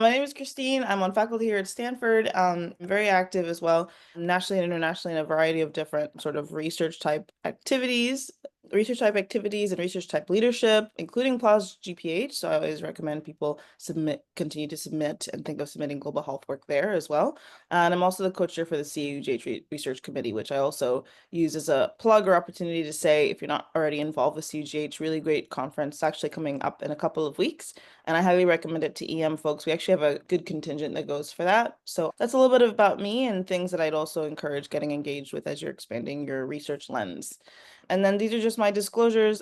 My name is Christine. I'm on faculty here at Stanford. I'm very active as well, nationally and internationally in a variety of different sort of research type activities and research type leadership, including PLAS GPH. So I always recommend people continue to submit and think of submitting global health work there as well. And I'm also the co-chair for the CUGH Research Committee, which I also use as a plug or opportunity to say, if you're not already involved with CUGH, really great conference actually coming up in a couple of weeks. And I highly recommend it to EM folks. We actually have a good contingent that goes for that. So that's a little bit about me and things that I'd also encourage getting engaged with as you're expanding your research lens. And then these are just my disclosures,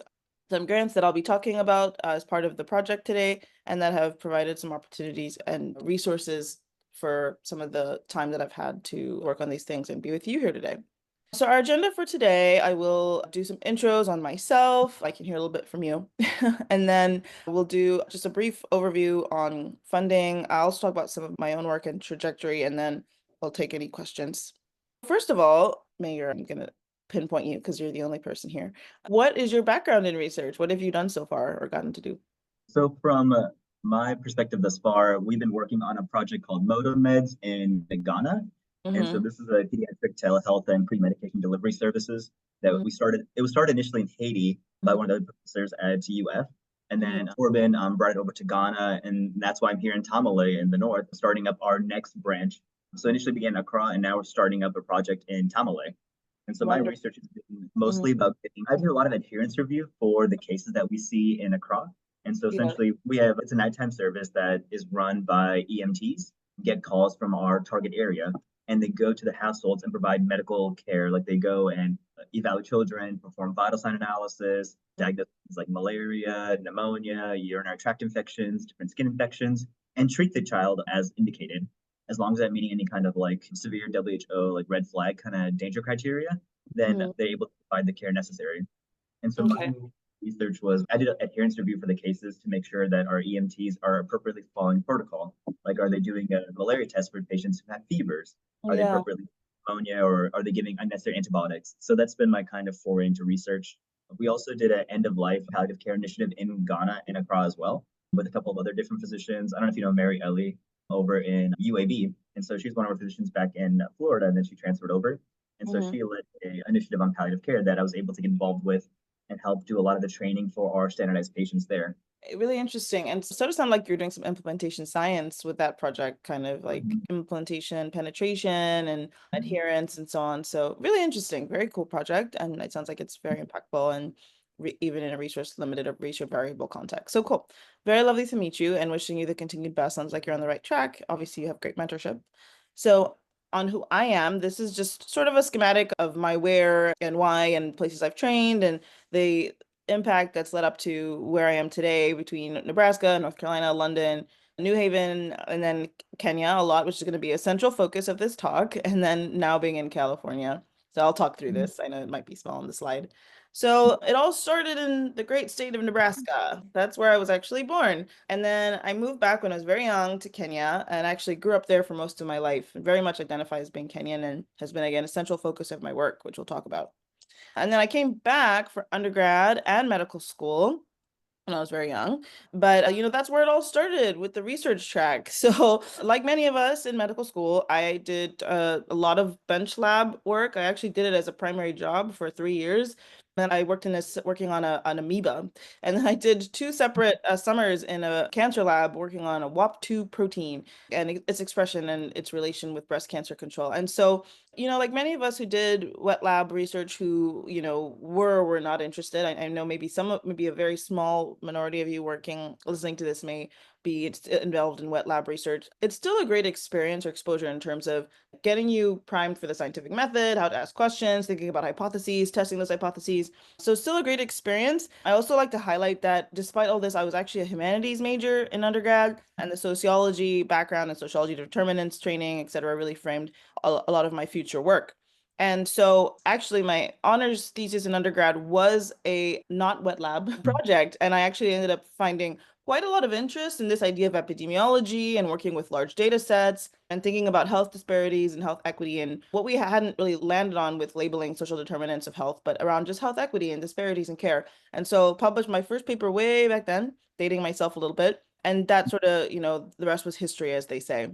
some grants that I'll be talking about as part of the project today, and that have provided some opportunities and resources for some of the time that I've had to work on these things and be with you here today. So our agenda for today, I will do some intros on myself. I can hear a little bit from you. And then we'll do just a brief overview on funding. I'll also talk about some of my own work and trajectory, and then I'll take any questions. First of all, Mayor, I'm going to pinpoint you because you're the only person here. What is your background in research? What have you done so far or gotten to do? So from my perspective thus far, we've been working on a project called MotoMeds in Ghana. And so Mm-hmm. this is a pediatric telehealth and pre-medication delivery services that we started. It was started initially in Haiti by one of the professors at UF. And Mm-hmm. then Corbin brought it over to Ghana. And that's why I'm here in Tamale in the north, starting up our next branch. So initially began Accra, and now we're starting up a project in Tamale. And so my Wonderful. research has been mostly about I do a lot of adherence review for the cases that we see in Accra. And so Yeah. essentially it's a nighttime service that is run by EMTs, get calls from our target area, and they go to the households and provide medical care. Like they go and evaluate children, perform vital sign analysis, diagnose things like malaria, pneumonia, urinary tract infections, different skin infections, and treat the child as indicated, as long as they're meeting any kind of like severe WHO, like red flag kind of danger criteria, then Mhm. they're able to provide the care necessary. And so my Okay. research was I did an adherence review for the cases to make sure that our EMTs are appropriately following protocol. Like, are they doing a malaria test for patients who have fevers? Are they Yeah. appropriately pneumonia, or are they giving unnecessary antibiotics? So that's been my kind of foray into research. We also did an end of life palliative care initiative in Ghana and Accra as well, with a couple of other different physicians. I don't know if you know Mary Ellie over in UAB. And so she's one of our physicians back in Florida, and then she transferred over. And so Mhm. she led an initiative on palliative care that I was able to get involved with and help do a lot of the training for our standardized patients there. Really interesting. And so to sound like you're doing some implementation science with that project, kind of like Mhm. implementation, penetration, and Mhm. adherence, and so on. So really interesting, very cool project. And it sounds like it's very impactful and even in a resource limited or resource variable context. So cool. Very lovely to meet you and wishing you the continued best. Sounds like you're on the right track. Obviously, you have great mentorship. So on who I am, this is just sort of a schematic of my where and why and places I've trained and the impact that's led up to where I am today between Nebraska, North Carolina, London, New Haven, and then Kenya a lot, which is going to be a central focus of this talk, and then now being in California. So I'll talk through this. I know it might be small on the slide. So it all started in the great state of Nebraska. That's where I was actually born. And then I moved back when I was very young to Kenya and actually grew up there for most of my life. Very much identify as being Kenyan and has been, again, a central focus of my work, which we'll talk about. And then I came back for undergrad and medical school when I was very young. But, that's where it all started with the research track. So, like many of us in medical school, I did a lot of bench lab work. I actually did it as a primary job for 3 years. Then I worked in this working on an amoeba, and then I did two separate summers in a cancer lab working on a WAP2 protein and its expression and its relation with breast cancer control. And so like many of us who did wet lab research who, were or were not interested. I know maybe a very small minority of you listening to this may be involved in wet lab research. It's still a great experience or exposure in terms of getting you primed for the scientific method, how to ask questions, thinking about hypotheses, testing those hypotheses. So still a great experience. I also like to highlight that despite all this, I was actually a humanities major in undergrad, and the sociology background and sociology determinants training, et cetera, really framed a lot of my future work. And so actually my honors thesis in undergrad was a not wet lab project. And I actually ended up finding quite a lot of interest in this idea of epidemiology and working with large data sets and thinking about health disparities and health equity and what we hadn't really landed on with labeling social determinants of health, but around just health equity and disparities in care. And so published my first paper way back then, dating myself a little bit, And that sort of, the rest was history, as they say.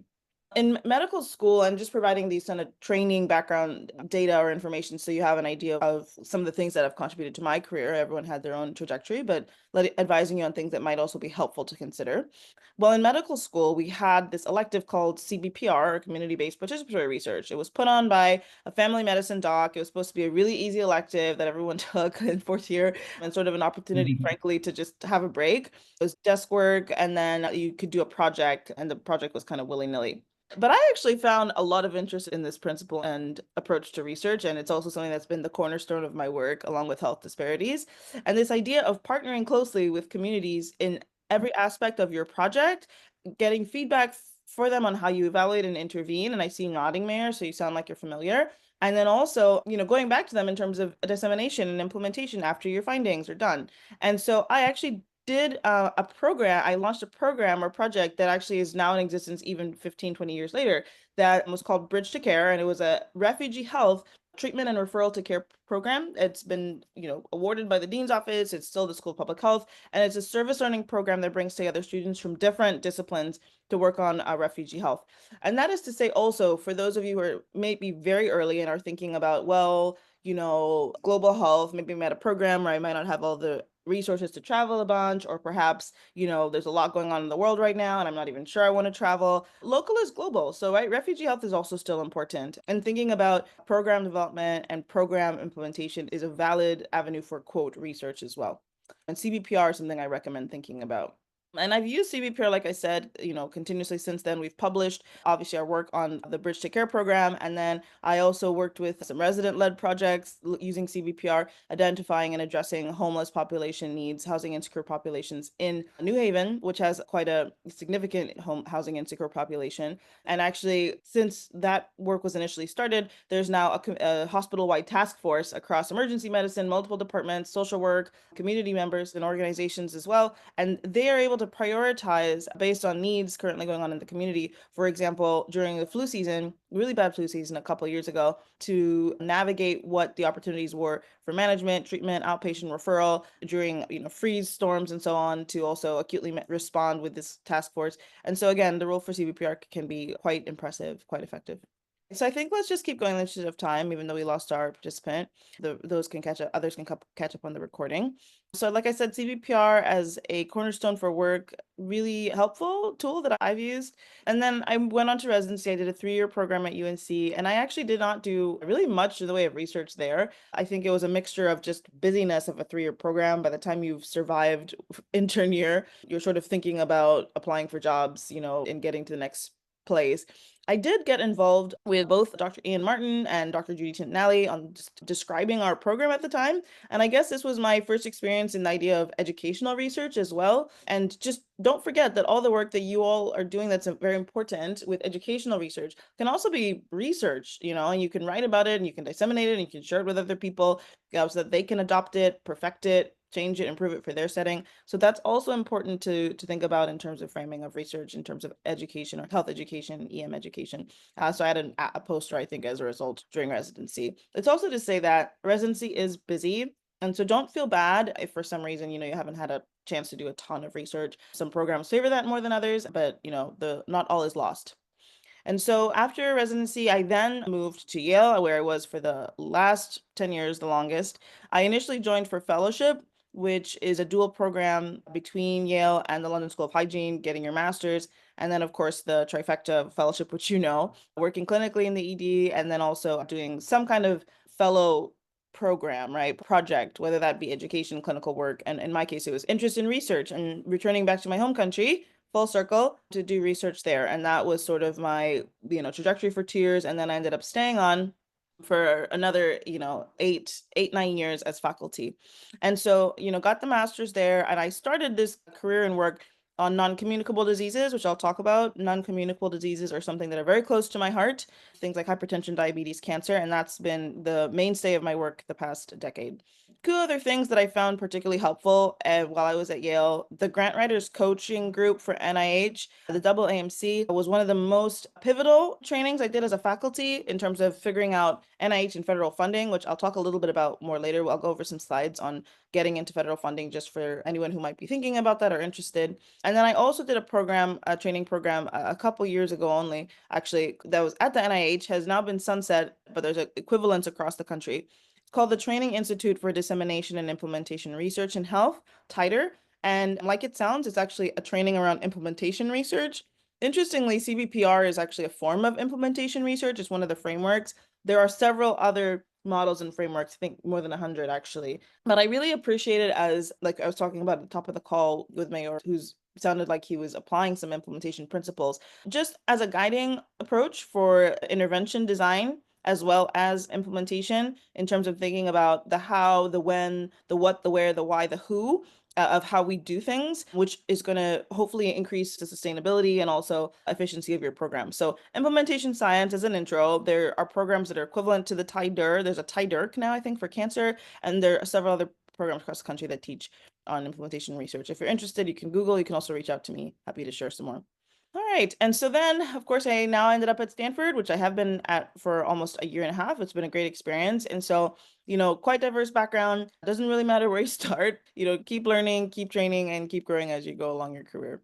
In medical school, I'm just providing these kind of training background data or information so you have an idea of some of the things that have contributed to my career. Everyone had their own trajectory, but advising you on things that might also be helpful to consider. Well, in medical school, we had this elective called CBPR, or community-based participatory research. It was put on by a family medicine doc. It was supposed to be a really easy elective that everyone took in fourth year and sort of an opportunity, frankly, to just have a break. It was desk work, and then you could do a project, and the project was kind of willy-nilly. But I actually found a lot of interest in this principle and approach to research, and it's also something that's been the cornerstone of my work, along with health disparities. And this idea of partnering closely with communities in every aspect of your project, getting feedback for them on how you evaluate and intervene. And I see you nodding, Mayor, so you sound like you're familiar. And then also, going back to them in terms of dissemination and implementation after your findings are done. And so I actually did a program. I launched a program or project that actually is now in existence even 15, 20 years later that was called Bridge to Care. And it was a refugee health treatment and referral to care program. It's been, awarded by the dean's office. It's still the School of Public Health. And it's a service learning program that brings together students from different disciplines to work on refugee health. And that is to say also, for those of you who are maybe very early and are thinking about, well, global health, maybe I'm at a program where I might not have all the resources to travel a bunch, or perhaps, there's a lot going on in the world right now and I'm not even sure I want to travel. Local is global. So, right, refugee health is also still important. And thinking about program development and program implementation is a valid avenue for quote research as well. And CBPR is something I recommend thinking about. And I've used CBPR, like I said, continuously since then. We've published, obviously, our work on the Bridge to Care program. And then I also worked with some resident-led projects using CBPR, identifying and addressing homeless population needs, housing insecure populations in New Haven, which has quite a significant housing insecure population. And actually, since that work was initially started, there's now a hospital-wide task force across emergency medicine, multiple departments, social work, community members, and organizations as well. And they are able to prioritize based on needs currently going on in the community. For example, during the flu season, really bad flu season a couple of years ago, to navigate what the opportunities were for management, treatment, outpatient referral during, freeze storms and so on, to also acutely respond with this task force. And so again, the role for CBPR can be quite impressive, quite effective. So I think let's just keep going in the interest of time, even though we lost our participant. Those can catch up, others can catch up on the recording. So like I said, CBPR as a cornerstone for work, really helpful tool that I've used. And then I went on to residency. I did a 3-year program at UNC, and I actually did not do really much in the way of research there. I think it was a mixture of just busyness of a 3-year program. By the time you've survived intern year, you're sort of thinking about applying for jobs, and getting to the next place. I did get involved with both Dr. Ian Martin and Dr. Judy Tintinelli on just describing our program at the time. And I guess this was my first experience in the idea of educational research as well. And just don't forget that all the work that you all are doing that's very important with educational research can also be research, and you can write about it and you can disseminate it and you can share it with other people, so that they can adopt it, perfect it, change it, improve it for their setting. So that's also important to think about in terms of framing of research, in terms of education or health education, EM education. So I had a poster, I think, as a result during residency. It's also to say that residency is busy. And so don't feel bad if for some reason, you haven't had a chance to do a ton of research. Some programs favor that more than others, but the not all is lost. And so after residency, I then moved to Yale, where I was for the last 10 years, the longest. I initially joined for fellowship, which is a dual program between Yale and the London School of Hygiene, getting your master's. And then, of course, the trifecta fellowship, which working clinically in the ED, and then also doing some kind of fellow program, right? Project, whether that be education, clinical work. And in my case, it was interest in research and returning back to my home country full circle to do research there. And that was sort of my, trajectory for 2 years. And then I ended up staying on for another, 9 years as faculty. And so, got the master's there, and I started this career and work on non-communicable diseases, which I'll talk about. Non-communicable diseases are something that are very close to my heart, things like hypertension, diabetes, cancer, and that's been the mainstay of my work the past decade. Two other things that I found particularly helpful while I was at Yale, the grant writers coaching group for NIH, the double AMC, was one of the most pivotal trainings I did as a faculty in terms of figuring out NIH and federal funding, which I'll talk a little bit about more later. I'll go over some slides on getting into federal funding just for anyone who might be thinking about that or interested. And then I also did a training program a couple years ago only, actually, that was at the NIH, has now been sunset, but there's an equivalence across the country. It's called the Training Institute for Dissemination and Implementation Research in Health, TIDER. And like it sounds, it's actually a training around implementation research. Interestingly, CBPR is actually a form of implementation research. It's one of the frameworks. There are several other models and frameworks, I think more than 100 actually. But I really appreciate it as, like I was talking about at the top of the call with Mayor, who's sounded like he was applying some implementation principles, just as a guiding approach for intervention design as well as implementation in terms of thinking about the how, the when, the what, the where, the why, the who of how we do things, which is going to hopefully increase the sustainability and also efficiency of your program. So implementation science as an intro, there are programs that are equivalent to the TIDER. There's a TIDERC now, I think, for cancer, and there are several other programs across the country that teach on implementation research. If you're interested, you can Google, you can also reach out to me. Happy to share some more. All right. And so then, of course, I now ended up at Stanford, which I have been at for almost a year and a half. It's been a great experience. And so, quite diverse background. Doesn't really matter where you start, keep learning, keep training, and keep growing as you go along your career.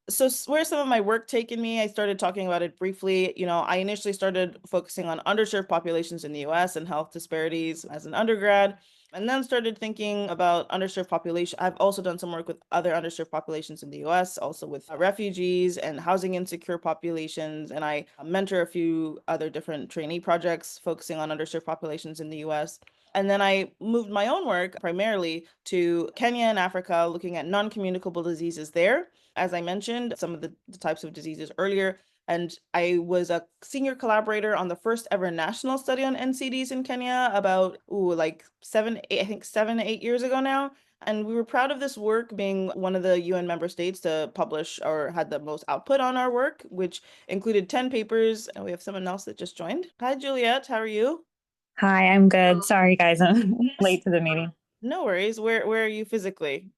So where's some of my work taken me? I started talking about it briefly. I initially started focusing on underserved populations in the US and health disparities as an undergrad, and then started thinking about underserved population. I've also done some work with other underserved populations in the US, also with refugees and housing insecure populations. And I mentor a few other different trainee projects focusing on underserved populations in the US. And then I moved my own work primarily to Kenya and Africa, looking at non-communicable diseases there. As I mentioned, some of the types of diseases earlier. And I was a senior collaborator on the first ever national study on NCDs in Kenya about, like 7, 8 years ago now. And we were proud of this work being one of the UN member states to publish or had the most output on our work, which included 10 papers. And we have someone else that just joined. Hi, Juliet. How are you? Hi, I'm good. Sorry, guys, I'm late to the meeting. No worries. Where are you physically?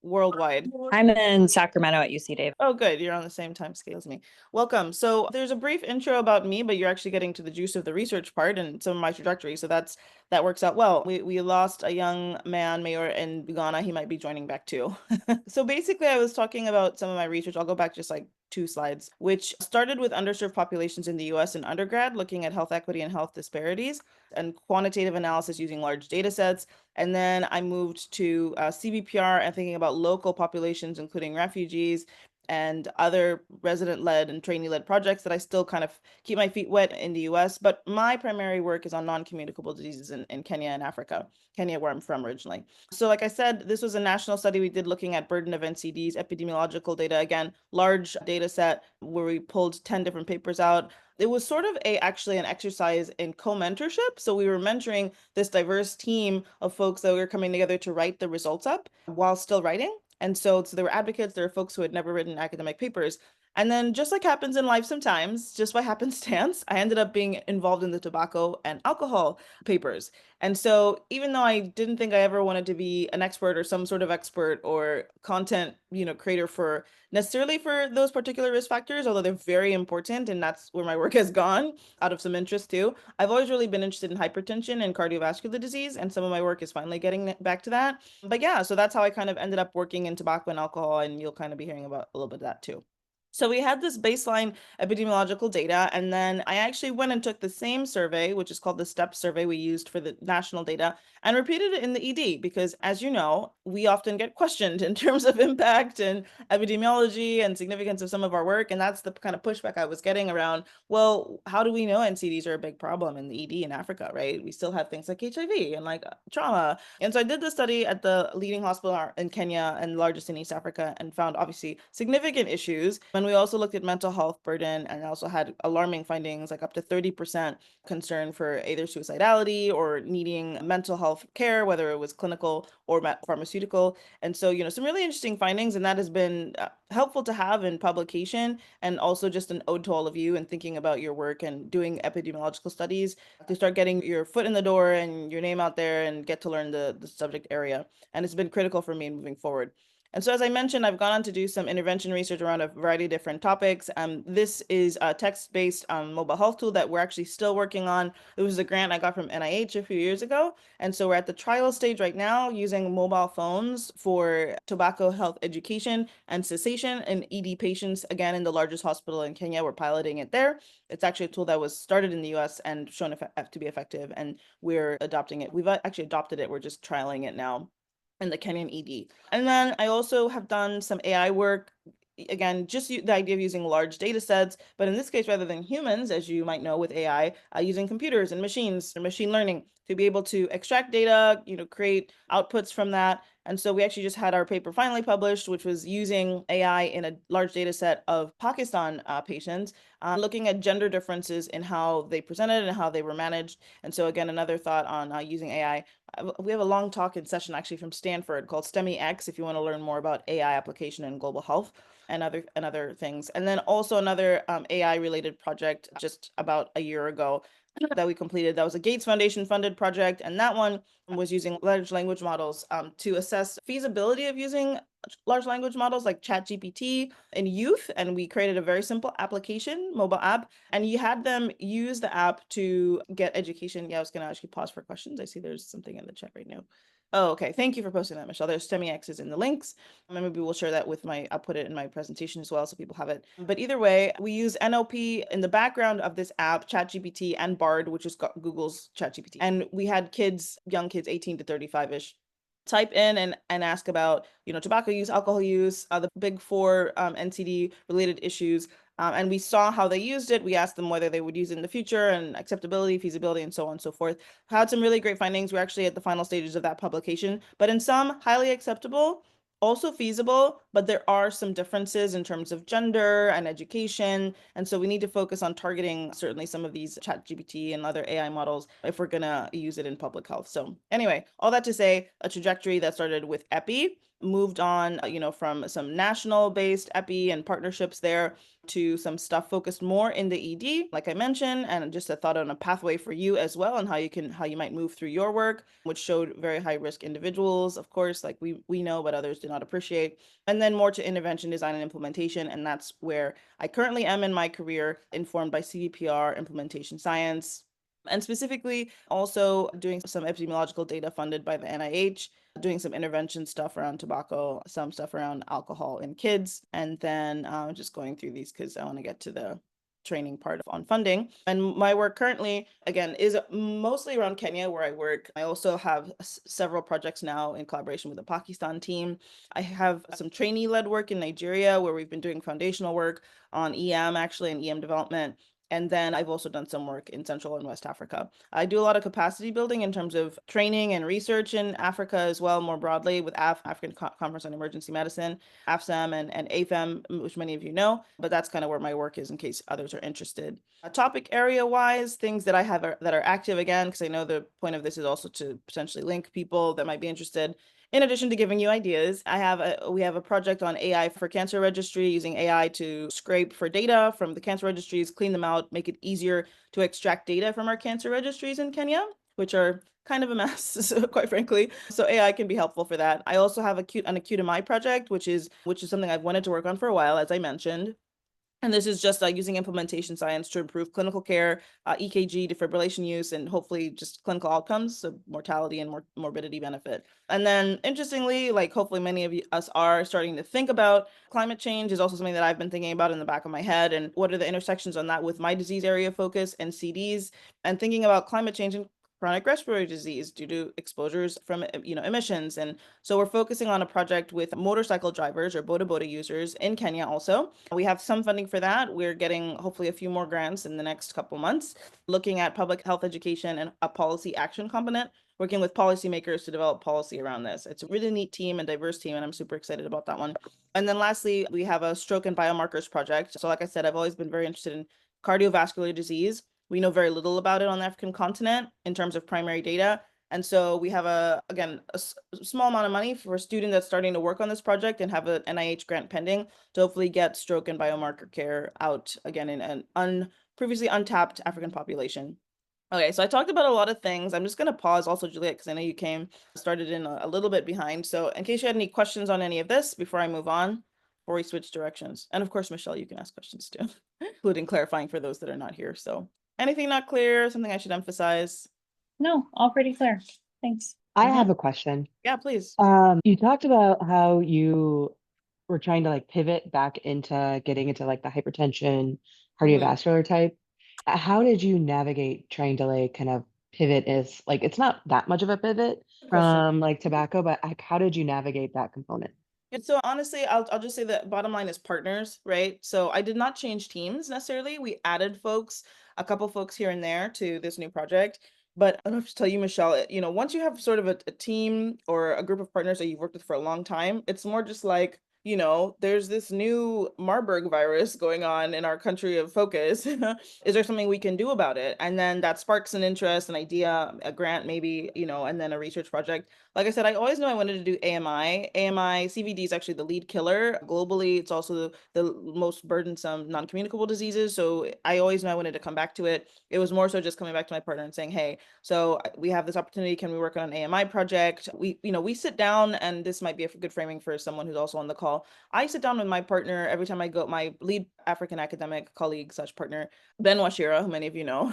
Worldwide. I'm in Sacramento at UC Davis. Oh, good. You're on the same time scale as me. Welcome. So there's a brief intro about me, but you're actually getting to the juice of the research part and some of my trajectory. So that works out well. We lost a young man, Mayor, in Ghana. He might be joining back too. So basically, I was talking about some of my research. I'll go back just like 2 slides, which started with underserved populations in the US in undergrad, looking at health equity and health disparities and quantitative analysis using large data sets. And then I moved to CBPR and thinking about local populations, including refugees and other resident-led and trainee-led projects that I still kind of keep my feet wet in the US. But my primary work is on non-communicable diseases in Kenya and Africa, Kenya, where I'm from originally. So like I said, this was a national study we did looking at burden of NCDs, epidemiological data, again, large data set where we pulled 10 different papers out. It was sort of actually an exercise in co-mentorship. So we were mentoring this diverse team of folks that were coming together to write the results up while still writing. And so there were advocates, there were folks who had never written academic papers. And then just like happens in life sometimes, just by happenstance, I ended up being involved in the tobacco and alcohol papers. And so even though I didn't think I ever wanted to be an expert or some sort of expert or content, creator for necessarily for those particular risk factors, although they're very important and that's where my work has gone out of some interest too. I've always really been interested in hypertension and cardiovascular disease, and some of my work is finally getting back to that. But yeah, so that's how I kind of ended up working in tobacco and alcohol, and you'll kind of be hearing about a little bit of that too. So we had this baseline epidemiological data, and then I actually went and took the same survey, which is called the STEP survey we used for the national data, and repeated it in the ED because, as you know, we often get questioned in terms of impact and epidemiology and significance of some of our work. And that's the kind of pushback I was getting around, well, how do we know NCDs are a big problem in the ED in Africa, right? We still have things like HIV and like trauma. And so I did the study at the leading hospital in Kenya and largest in East Africa and found obviously significant issues. And And we also looked at mental health burden and also had alarming findings, like up to 30% concern for either suicidality or needing mental health care, whether it was clinical or pharmaceutical. And so, some really interesting findings, and that has been helpful to have in publication, and also just an ode to all of you and thinking about your work and doing epidemiological studies to start getting your foot in the door and your name out there and get to learn the subject area. And it's been critical for me moving forward. And so, as I mentioned, I've gone on to do some intervention research around a variety of different topics. This is a text-based mobile health tool that we're actually still working on. It was a grant I got from NIH a few years ago. And so we're at the trial stage right now using mobile phones for tobacco health education and cessation in ED patients. Again, in the largest hospital in Kenya, we're piloting it there. It's actually a tool that was started in the US and shown to be effective, and we're adopting it. We've actually adopted it. We're just trialing it now in the Kenyan ED. And then I also have done some AI work. Again, just the idea of using large data sets, but in this case, rather than humans, as you might know with AI, using computers and machines and machine learning to be able to extract data, create outputs from that. And so we actually just had our paper finally published, which was using AI in a large data set of Pakistan patients, looking at gender differences in how they presented and how they were managed. And so again, another thought on using AI. We have a long talk in session actually from Stanford called STEMI X if you want to learn more about AI application in global health and other things. And then also another AI related project just about a year ago that we completed. That was a Gates Foundation funded project, and that one was using large language models to assess feasibility of using large language models like ChatGPT in youth. And we created a very simple application, mobile app, and you had them use the app to get education. Yeah, I was going to actually pause for questions. I see there's something in the chat right now. Oh, okay. Thank you for posting that, Michelle. There's STEMI X's in the links. And maybe we'll share that with I'll put it in my presentation as well so people have it. But either way, we use NLP in the background of this app, ChatGPT and Bard, which is Google's ChatGPT. And we had young kids, 18 to 35-ish, type in and ask about, tobacco use, alcohol use, the big four NCD related issues. And we saw how they used it. We asked them whether they would use it in the future and acceptability, feasibility, and so on and so forth. Had some really great findings. We're actually at the final stages of that publication, but in some highly acceptable, also feasible, but there are some differences in terms of gender and education. And so we need to focus on targeting certainly some of these ChatGPT and other AI models if we're going to use it in public health. So anyway, all that to say, a trajectory that started with EPI, moved on, from some national based EPI and partnerships there to some stuff focused more in the ED, like I mentioned, and just a thought on a pathway for you as well and how you might move through your work, which showed very high risk individuals, of course, like we know, but others do not appreciate. And then more to intervention design and implementation. And that's where I currently am in my career, informed by CVPR, implementation science, and specifically also doing some epidemiological data funded by the NIH, doing some intervention stuff around tobacco, some stuff around alcohol in kids, and then just going through these because I want to get to the training part on funding. And my work currently, again, is mostly around Kenya, where I work. I also have several projects now in collaboration with the Pakistan team. I have some trainee-led work in Nigeria, where we've been doing foundational work on EM, actually, and EM development. And then I've also done some work in Central and West Africa. I do a lot of capacity building in terms of training and research in Africa as well, more broadly with African Conference on Emergency Medicine, AFSEM and AFEM, which many of you know, but that's kind of where my work is in case others are interested. Topic area wise, things that I have that are active again, because I know the point of this is also to potentially link people that might be interested. In addition to giving you ideas, we have a project on AI for cancer registry, using AI to scrape for data from the cancer registries, clean them out, make it easier to extract data from our cancer registries in Kenya, which are kind of a mess, quite frankly. So AI can be helpful for that. I also have an acute MI project, which is something I've wanted to work on for a while, as I mentioned. And this is just using implementation science to improve clinical care, EKG, defibrillation use, and hopefully just clinical outcomes, so mortality and morbidity benefit. And then interestingly, like hopefully many of us are starting to think about climate change is also something that I've been thinking about in the back of my head. And what are the intersections on that with my disease area of focus and CDs, and thinking about climate change and chronic respiratory disease due to exposures from emissions. And so we're focusing on a project with motorcycle drivers or boda boda users in Kenya also. We have some funding for that. We're getting hopefully a few more grants in the next couple months, looking at public health education and a policy action component working with policymakers to develop policy around this. It's a really neat team and diverse team, and I'm super excited about that one. And then lastly, we have a stroke and biomarkers project. So like I said, I've always been very interested in cardiovascular disease. We know very little about it on the African continent in terms of primary data. And so we have again, a small amount of money for a student that's starting to work on this project and have an NIH grant pending to hopefully get stroke and biomarker care out again in an previously untapped African population. Okay, so I talked about a lot of things. I'm just going to pause also, Juliet, because I know you started in a little bit behind. So in case you had any questions on any of this before I move on, before we switch directions. And of course, Michelle, you can ask questions too, including clarifying for those that are not here. So anything not clear, something I should emphasize? No, all pretty clear. Thanks. I have a question. Yeah, please. You talked about how you were trying to like pivot back into getting into like the hypertension, cardiovascular type. How did you navigate trying to like kind of pivot is like it's not that much of a pivot Good question. from like tobacco, but like how did you navigate that component? And so honestly, I'll just say that bottom line is partners, right? So I did not change teams necessarily. We added folks, a couple folks here and there to this new project. But I don't have to tell you, Michelle, once you have sort of a team or a group of partners that you've worked with for a long time, it's more just like, there's this new Marburg virus going on in our country of focus. Is there something we can do about it? And then that sparks an interest, an idea, a grant maybe, and then a research project. Like I said, I always knew I wanted to do AMI. AMI, CVD is actually the lead killer globally. It's also the most burdensome non-communicable diseases. So I always knew I wanted to come back to it. It was more so just coming back to my partner and saying, hey, so we have this opportunity. Can we work on an AMI project? We sit down, and this might be a good framing for someone who's also on the call. I sit down with my partner every time I go, my lead African academic colleague slash partner, Ben Washira, who many of you know,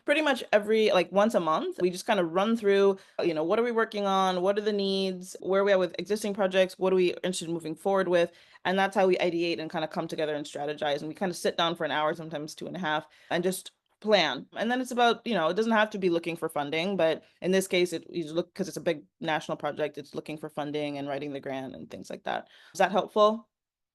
pretty much like once a month. We just kind of run through, what are we working on? What are the needs? Where are we at with existing projects? What are we interested in moving forward with? And that's how we ideate and kind of come together and strategize. And we kind of sit down for an hour, sometimes 2.5, and just plan. And then it's about, it doesn't have to be looking for funding, but in this case, you look, because it's a big national project, it's looking for funding and writing the grant and things like that. Is that helpful?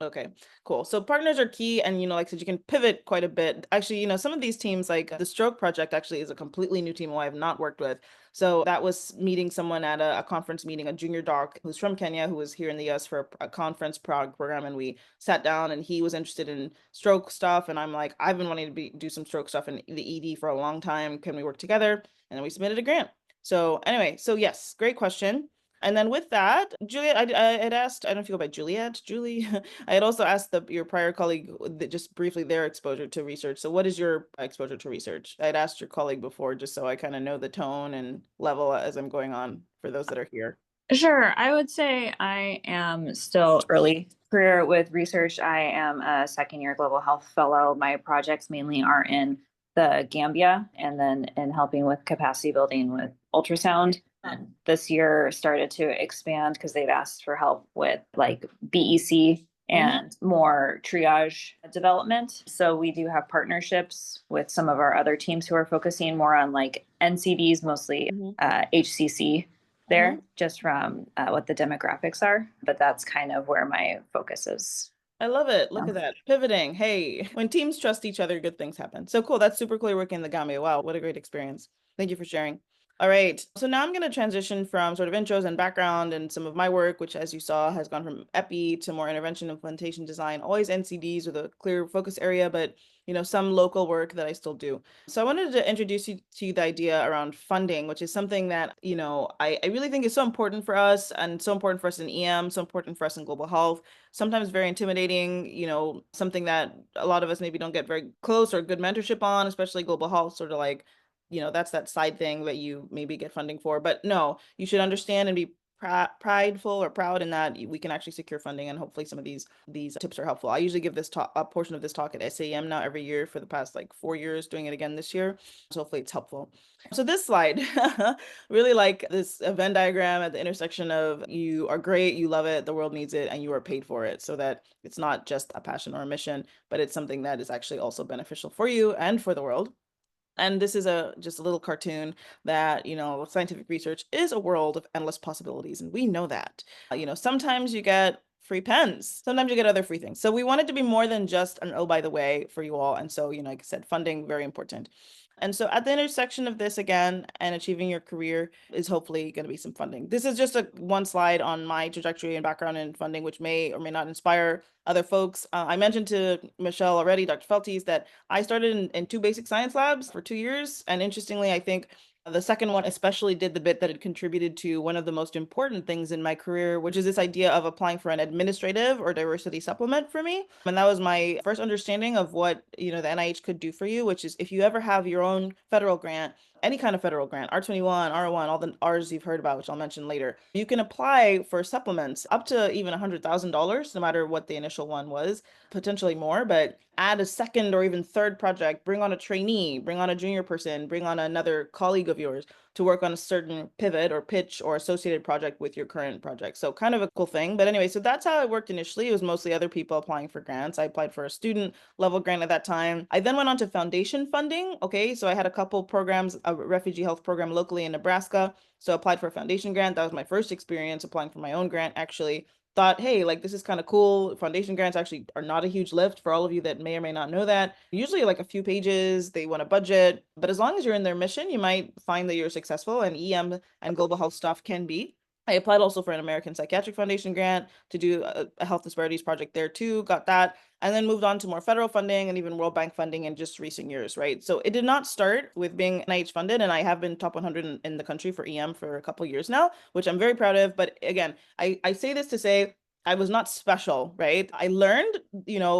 Okay, cool. So partners are key. And, like I said, you can pivot quite a bit. Actually, some of these teams, like the Stroke Project actually is a completely new team who I have not worked with. So that was meeting someone at a conference meeting, a junior doc who's from Kenya, who was here in the US for a conference program. And we sat down and he was interested in stroke stuff. And I'm like, I've been wanting to do some stroke stuff in the ED for a long time. Can we work together? And then we submitted a grant. So anyway, so yes, great question. And then with that, Juliet, I had asked, I don't know if you go by Julie. I had also asked your prior colleague just briefly their exposure to research. So what is your exposure to research? I had asked your colleague before, just so I kind of know the tone and level as I'm going on for those that are here. Sure. I would say I am still early career with research. I am a second year global health fellow. My projects mainly are in the Gambia and then in helping with capacity building with ultrasound. And this year started to expand because they've asked for help with like BEC and more triage development. So we do have partnerships with some of our other teams who are focusing more on like NCDs, mostly HCC there, just from what the demographics are. But that's kind of where my focus is. I love it. Look at that. Pivoting. Hey, when teams trust each other, good things happen. So cool. That's super cool working in the Gambia. Wow, what a great experience. Thank you for sharing. All right. So now I'm going to transition from sort of intros and background and some of my work, which, as you saw, has gone from EPI to more intervention implementation design, always NCDs with a clear focus area, but some local work that I still do. So I wanted to introduce you to the idea around funding, which is something that, I really think is so important for us and so important for us in EM, so important for us in global health, sometimes very intimidating, something that a lot of us maybe don't get very close or good mentorship on, especially global health, sort of like, that's that side thing that you maybe get funding for. But no, you should understand and be prideful or proud in that we can actually secure funding, and hopefully some of these tips are helpful. I usually give this talk, a portion of this talk at SAM now every year for the past like 4 years, doing it again this year. So hopefully it's helpful. So this slide, really like this Venn diagram at the intersection of you are great, you love it, the world needs it, and you are paid for it, so that it's not just a passion or a mission, but it's something that is actually also beneficial for you and for the world. And this is just a little cartoon that, scientific research is a world of endless possibilities. And we know that, sometimes you get free pens, sometimes you get other free things. So we want it to be more than just an, oh, by the way, for you all. And so, like I said, funding, very important. And so at the intersection of this again and achieving your career is hopefully going to be some funding. This is just one slide on my trajectory and background in funding, which may or may not inspire other folks. I mentioned to Michelle already, Dr. Feltes, that I started in 2 basic science labs for 2 years. And interestingly, I think the second one especially did the bit that had contributed to one of the most important things in my career, which is this idea of applying for an administrative or diversity supplement for me. And that was my first understanding of what, the NIH could do for you, which is if you ever have your own federal grant, any kind of federal grant, R21, R1, all the R's you've heard about, which I'll mention later, you can apply for supplements up to even $100,000, no matter what the initial one was, potentially more, but add a second or even third project, bring on a trainee, bring on a junior person, bring on another colleague of yours to work on a certain pivot or pitch or associated project with your current project. So kind of a cool thing. But anyway, so that's how it worked initially. It was mostly other people applying for grants. I applied for a student level grant at that time. I then went on to foundation funding. Okay, so I had a couple programs, a refugee health program locally in Nebraska. So I applied for a foundation grant. That was my first experience applying for my own grant, actually. Thought, hey, like this is kind of cool. Foundation grants actually are not a huge lift for all of you that may or may not know that. Usually like a few pages, they want a budget, but as long as you're in their mission, you might find that you're successful, and EM and global health stuff can be. I applied also for an American Psychiatric Foundation grant to do a health disparities project there too, got that, and then moved on to more federal funding and even World Bank funding in just recent years, right? So it did not start with being NIH funded, and I have been top 100 in the country for EM for a couple of years now, which I'm very proud of. But again, I say this to say, I was not special, right? I learned,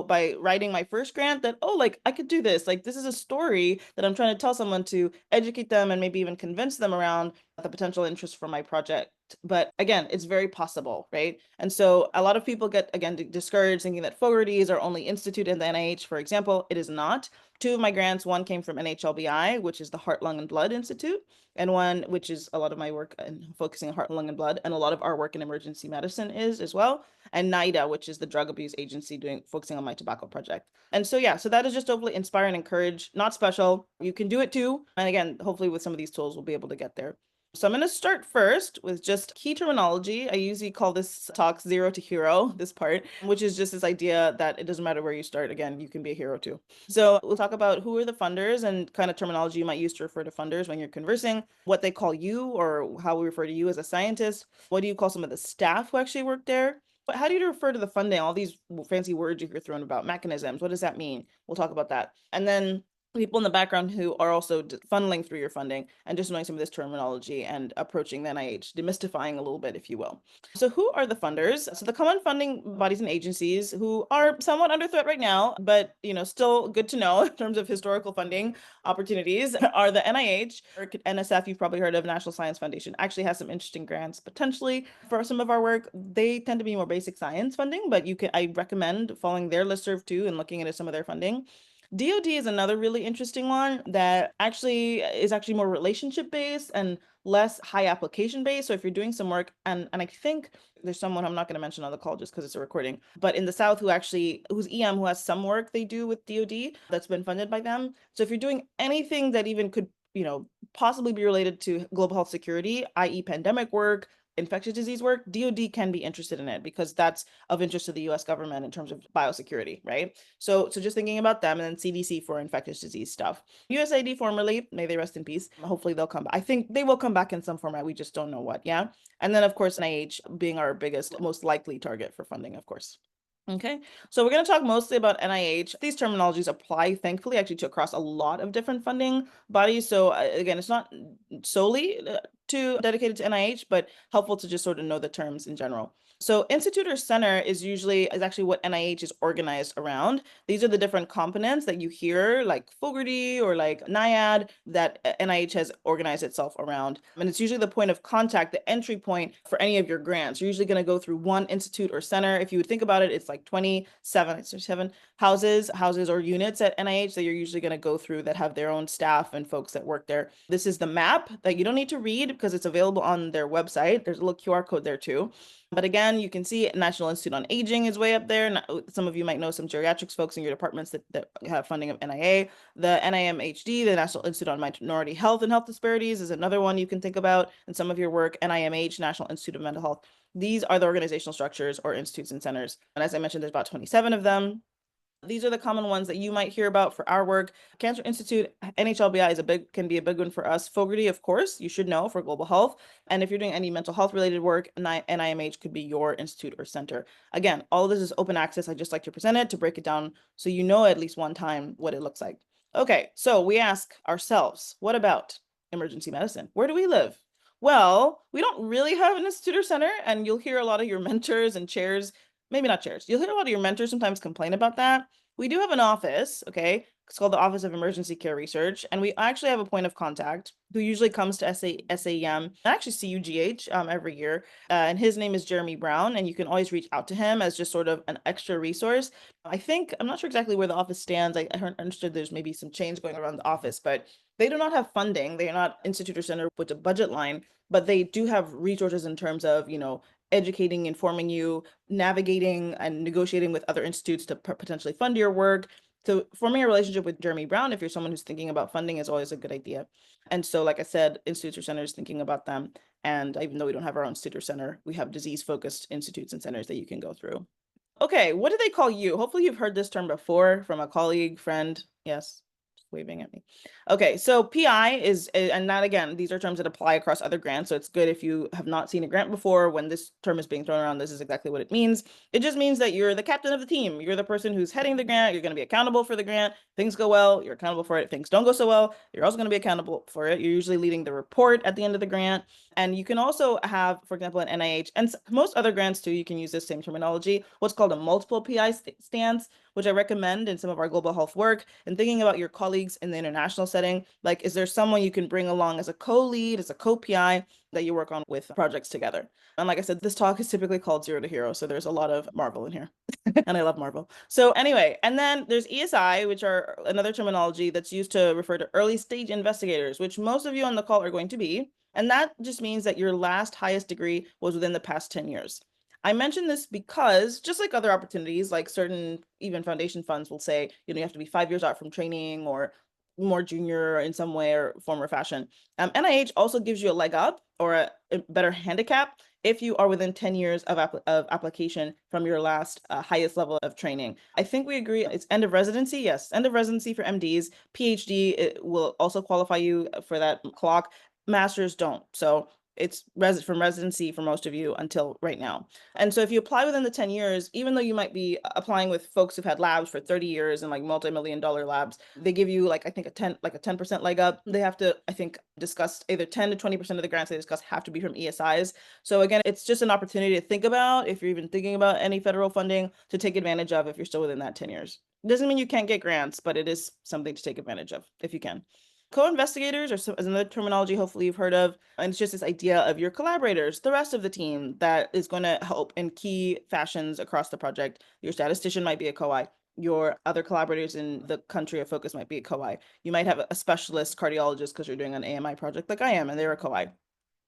by writing my first grant that, oh, like I could do this. Like this is a story that I'm trying to tell someone to educate them and maybe even convince them around the potential interest for my project. But again, it's very possible, right? And so a lot of people get, again, discouraged thinking that Fogarty's are only instituted in the NIH, for example. It is not. 2 of my grants, one came from NHLBI, which is the Heart, Lung, and Blood Institute, and one which is a lot of my work in focusing on heart, lung, and blood, and a lot of our work in emergency medicine is as well, and NIDA, which is the drug abuse agency focusing on my tobacco project. And so, yeah, so that is just hopefully inspire and encourage, not special. You can do it too. And again, hopefully with some of these tools, we'll be able to get there. So I'm going to start first with just key terminology. I usually call this talk 0 to hero, this part, which is just this idea that it doesn't matter where you start. Again, you can be a hero too. So we'll talk about who are the funders and kind of terminology you might use to refer to funders when you're conversing, what they call you or how we refer to you as a scientist. What do you call some of the staff who actually work there? But how do you refer to the funding? All these fancy words you hear thrown about, mechanisms. What does that mean? We'll talk about that. And then people in the background who are also funneling through your funding and just knowing some of this terminology and approaching the NIH, demystifying a little bit, if you will. So who are the funders? So the common funding bodies and agencies who are somewhat under threat right now, but still good to know in terms of historical funding opportunities are the NIH or NSF. You've probably heard of. National Science Foundation actually has some interesting grants potentially for some of our work. They tend to be more basic science funding, but I recommend following their listserv too and looking into some of their funding. DoD is another really interesting one that actually is actually more relationship based and less high application based. So if you're doing some work, and I think there's someone I'm not going to mention on the call just because it's a recording, but in the South who's EM, who has some work they do with DoD that's been funded by them. So if you're doing anything that even could possibly be related to global health security, i.e. pandemic work, infectious disease work, DoD can be interested in it because that's of interest to the US government in terms of biosecurity, right? So just thinking about them, and then CDC for infectious disease stuff. USAID formerly, may they rest in peace. Hopefully they'll come back. I think they will come back in some format. We just don't know what, yeah? And then of course, NIH being our biggest, most likely target for funding, of course. Okay, so we're going to talk mostly about NIH. These terminologies apply, thankfully, actually to across a lot of different funding bodies. So again, it's not solely dedicated to NIH, but helpful to just sort of know the terms in general. So institute or center is actually what NIH is organized around. These are the different components that you hear, like Fogarty or like NIAID, that NIH has organized itself around. And it's usually the point of contact, the entry point for any of your grants. You're usually going to go through one institute or center. If you would think about it, it's like 27 houses or units at NIH that you're usually going to go through that have their own staff and folks that work there. This is the map that you don't need to read because it's available on their website. There's a little QR code there too. But again, you can see National Institute on Aging is way up there. Some of you might know some geriatrics folks in your departments that have funding of NIA. The NIMHD, the National Institute on Minority Health and Health Disparities, is another one you can think about in some of your work. NIMH, National Institute of Mental Health. These are the organizational structures or institutes and centers. And as I mentioned, there's about 27 of them. These are the common ones that you might hear about for our work. Cancer Institute, NHLBI can be a big one for us. Fogarty, of course, you should know for global health. And if you're doing any mental health related work, NIMH could be your institute or center. Again, all of this is open access. I just like to present it to break it down so you know at least one time what it looks like. Okay, so we ask ourselves, what about emergency medicine? Where do we live? Well, we don't really have an institute or center, and you'll hear a lot of your mentors and chairs, maybe not chairs, you'll hear a lot of your mentors sometimes complain about that. We do have an office, okay? It's called the Office of Emergency Care Research, and we actually have a point of contact who usually comes to SAEM, and actually CUGH every year, and his name is Jeremy Brown, and you can always reach out to him as just sort of an extra resource. I'm not sure exactly where the office stands. I understood there's maybe some change going around the office, but they do not have funding. They are not institute or center with a budget line, but they do have resources in terms of, educating, informing you, navigating and negotiating with other institutes to potentially fund your work. So forming a relationship with Jeremy Brown, if you're someone who's thinking about funding, is always a good idea. And so, like I said, institutes or centers, thinking about them. And even though we don't have our own institute or center, we have disease-focused institutes and centers that you can go through. Okay, what do they call you? Hopefully you've heard this term before from a colleague, friend. Yes, waving at me. Okay, so PI is, and that again, these are terms that apply across other grants. So it's good if you have not seen a grant before, when this term is being thrown around, this is exactly what it means. It just means that you're the captain of the team. You're the person who's heading the grant. You're going to be accountable for the grant. Things go well, you're accountable for it. Things don't go so well, you're also going to be accountable for it. You're usually leading the report at the end of the grant. And you can also have, for example, an NIH and most other grants too, you can use this same terminology, what's called a multiple PI stance, which I recommend in some of our global health work. And thinking about your colleagues in the international setting, like, is there someone you can bring along as a co-lead, as a co-PI that you work on with projects together? And like I said, this talk is typically called Zero to Hero, so there's a lot of Marvel in here. And I love Marvel. So anyway, and then there's ESI, which are another terminology that's used to refer to early stage investigators, which most of you on the call are going to be. And that just means that your last highest degree was within the past 10 years. I mention this because just like other opportunities, like certain even foundation funds will say, you have to be 5 years out from training or more junior in some way or form or fashion. NIH also gives you a leg up or a better handicap if you are within 10 years of application from your last highest level of training. I think we agree it's end of residency. Yes, end of residency for MDs. PhD, it will also qualify you for that clock. Masters don't. So it's from residency for most of you until right now. And so if you apply within the 10 years, even though you might be applying with folks who've had labs for 30 years and like multi-million-dollar labs, they give you like, I think a 10% leg up. They have to, I think, discuss either 10 to 20% of the grants they discuss have to be from ESIs. So again, it's just an opportunity to think about if you're even thinking about any federal funding to take advantage of if you're still within that 10 years. It doesn't mean you can't get grants, but it is something to take advantage of if you can. Co-investigators is another terminology hopefully you've heard of, and it's just this idea of your collaborators, the rest of the team that is going to help in key fashions across the project. Your statistician might be a co-I. Your other collaborators in the country of focus might be a co-I. You might have a specialist cardiologist because you're doing an AMI project like I am, and they're a co-I.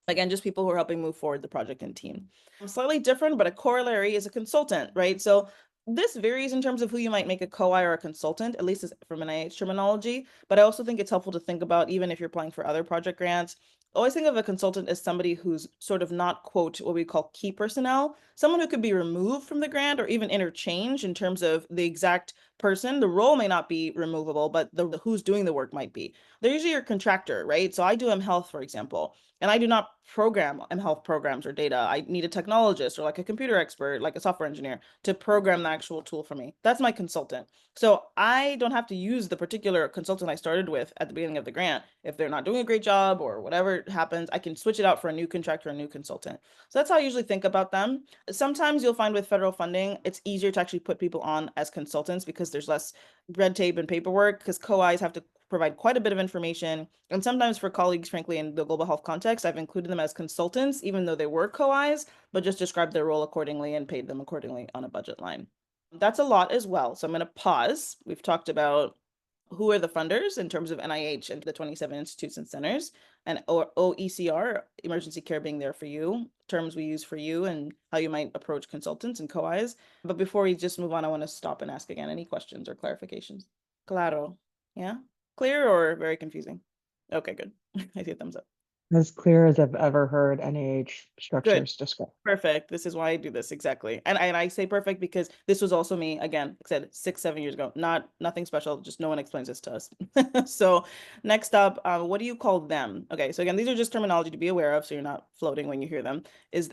Again, just people who are helping move forward the project and team. Slightly different, but a corollary is a consultant, right? So this varies in terms of who you might make a co-I or a consultant, at least from an NIH terminology. But I also think it's helpful to think about, even if you're applying for other project grants, always think of a consultant as somebody who's sort of not, quote, what we call key personnel, someone who could be removed from the grant or even interchange in terms of the exact person. The role may not be removable, but the who's doing the work might be. They're usually your contractor, right? So I do mHealth, for example, and I do not program mHealth programs or data. I need a technologist or like a computer expert, like a software engineer to program the actual tool for me. That's my consultant. So I don't have to use the particular consultant I started with at the beginning of the grant. If they're not doing a great job or whatever happens, I can switch it out for a new contractor, a new consultant. So that's how I usually think about them. Sometimes you'll find with federal funding, it's easier to actually put people on as consultants because there's less red tape and paperwork, because co-Is have to provide quite a bit of information. And sometimes for colleagues, frankly, in the global health context, I've included them as consultants, even though they were co-Is, but just described their role accordingly and paid them accordingly on a budget line. That's a lot as well. So I'm going to pause. We've talked about who are the funders in terms of NIH and the 27 institutes and centers, and OECR, emergency care being there for you, terms we use for you, and how you might approach consultants and co-Is. But before we just move on, I want to stop and ask again any questions or clarifications. Claro. Yeah? Clear or very confusing? Okay, good. I see a thumbs up. As clear as I've ever heard NIH Good. structures described. Perfect. This is why I do this exactly. And I say perfect because this was also me again, like I said 6, 7 years ago. Nothing special. Just no one explains this to us. So next up, what do you call them? Okay, so again, these are just terminology to be aware of, so you're not floating when you hear them.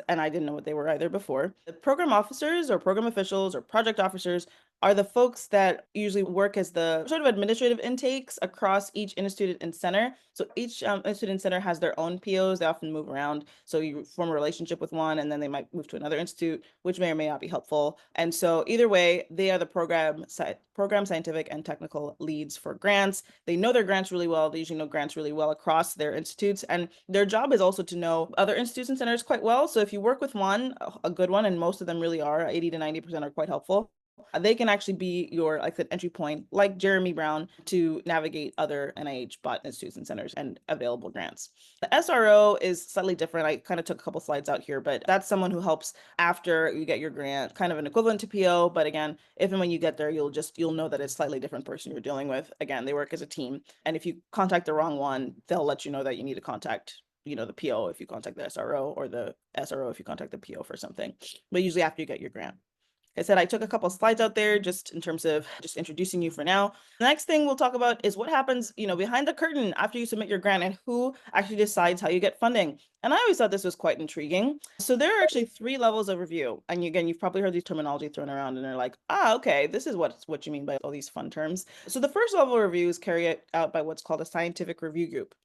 And I didn't know what they were either before. The program officers or program officials or project officers are the folks that usually work as the sort of administrative intakes across each institute and center. So each institute and center has their own POs. They often move around. So you form a relationship with one, and then they might move to another institute, which may or may not be helpful. And so either way, they are the program scientific and technical leads for grants. They know their grants really well. They usually know grants really well across their institutes. And their job is also to know other institutes and centers quite well. So if you work with one, a good one, and most of them really are, 80 to 90% are quite helpful, they can actually be your, like, the entry point, like Jeremy Brown, to navigate other NIH bot institutes and centers and available grants. The SRO is slightly different. I kind of took a couple slides out here, but that's someone who helps after you get your grant, kind of an equivalent to PO. But again, if and when you get there, you'll know that it's a slightly different person you're dealing with. Again, they work as a team. And if you contact the wrong one, they'll let you know that you need to contact the PO if you contact the SRO, or the SRO if you contact the PO for something. But usually after you get your grant. I said I took a couple slides out there just in terms of just introducing you for now. The next thing we'll talk about is what happens, behind the curtain after you submit your grant, and who actually decides how you get funding. And I always thought this was quite intriguing. So there are actually 3 levels of review. And again, you've probably heard these terminology thrown around, and they're like, okay, this is what you mean by all these fun terms. So the first level of review is carried out by what's called a scientific review group.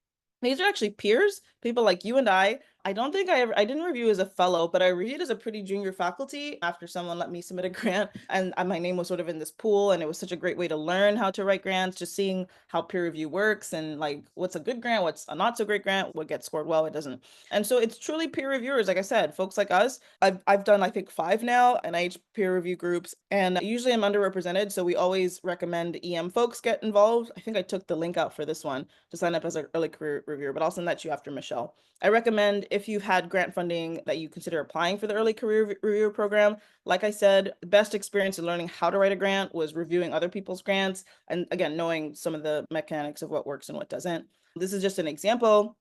These are actually peers, people like you and I. I don't think I didn't review as a fellow, but I reviewed as a pretty junior faculty after someone let me submit a grant, and my name was sort of in this pool, and it was such a great way to learn how to write grants, just seeing how peer review works, and like what's a good grant, what's a not so great grant, what gets scored well, it doesn't. And so it's truly peer reviewers, like I said, folks like us. I've done, I think, 5 now, NIH peer review groups, and usually I'm underrepresented, so we always recommend EM folks get involved. I think I took the link out for this one to sign up as an early career reviewer, but I'll send that to you after, Michelle. I recommend, if you've had grant funding, that you consider applying for the early career reviewer program. Like I said, the best experience in learning how to write a grant was reviewing other people's grants, and again, knowing some of the mechanics of what works and what doesn't. This is just an example.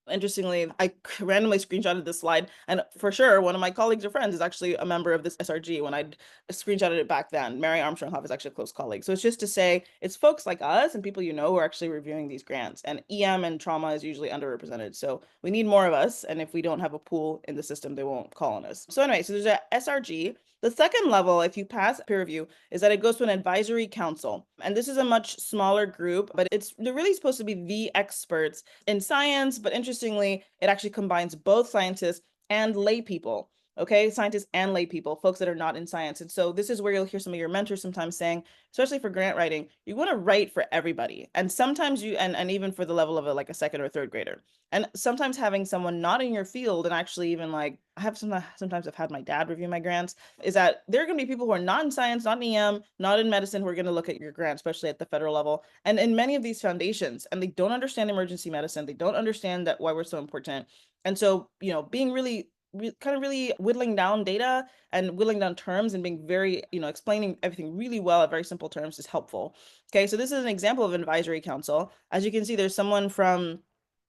Interestingly, I randomly screenshotted this slide, and for sure, one of my colleagues or friends is actually a member of this SRG when I screenshotted it back then. Mary Armstrong-Hoff is actually a close colleague. So it's just to say, it's folks like us and people who are actually reviewing these grants, and EM and trauma is usually underrepresented. So we need more of us, and if we don't have a pool in the system, they won't call on us. So anyway, so there's a SRG. The second level, if you pass peer review, is that it goes to an advisory council. And this is a much smaller group, but they're really supposed to be the experts in science. But interestingly, it actually combines both scientists and lay people. Okay, scientists and lay people, folks that are not in science. And so this is where you'll hear some of your mentors sometimes saying, especially for grant writing, you want to write for everybody. And sometimes and even for the level of like a second or third grader. And sometimes having someone not in your field, and actually even like, sometimes I've had my dad review my grants, is that there are going to be people who are not in science, not in EM, not in medicine, who are going to look at your grant, especially at the federal level. And in many of these foundations, and they don't understand emergency medicine, they don't understand why we're so important. And so, being really whittling down data and whittling down terms and being very, explaining everything really well at very simple terms is helpful. Okay, so this is an example of an advisory council. As you can see, there's someone from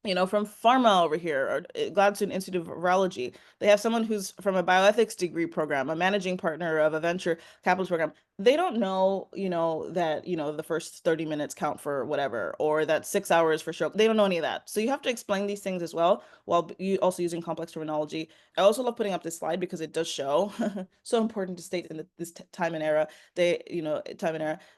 pharma over here, or Gladstone Institute of Virology. They have someone who's from a bioethics degree program, a managing partner of a venture capitalist program. They don't know, that, the first 30 minutes count for whatever, or that 6 hours for stroke. They don't know any of that. So you have to explain these things as well, while you also using complex terminology. I also love putting up this slide because it does show, so important to state in this time and era,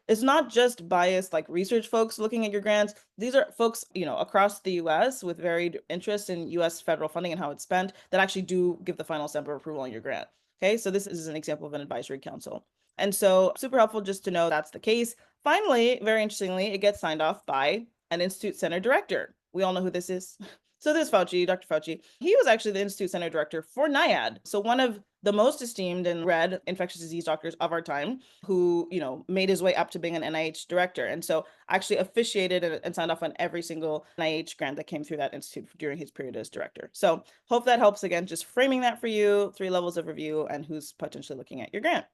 it's not just biased like research folks looking at your grants. These are folks, across the US with varied interests in US federal funding and how it's spent, that actually do give the final stamp of approval on your grant. Okay, so this is an example of an advisory council. And so super helpful just to know that's the case. Finally, very interestingly, it gets signed off by an Institute Center Director. We all know who this is. So this Fauci, Dr. Fauci, he was actually the Institute Center Director for NIAID. So one of the most esteemed and read infectious disease doctors of our time, who, made his way up to being an NIH director. And so actually officiated and signed off on every single NIH grant that came through that institute during his period as director. So hope that helps, again, just framing that for you, 3 levels of review and who's potentially looking at your grant.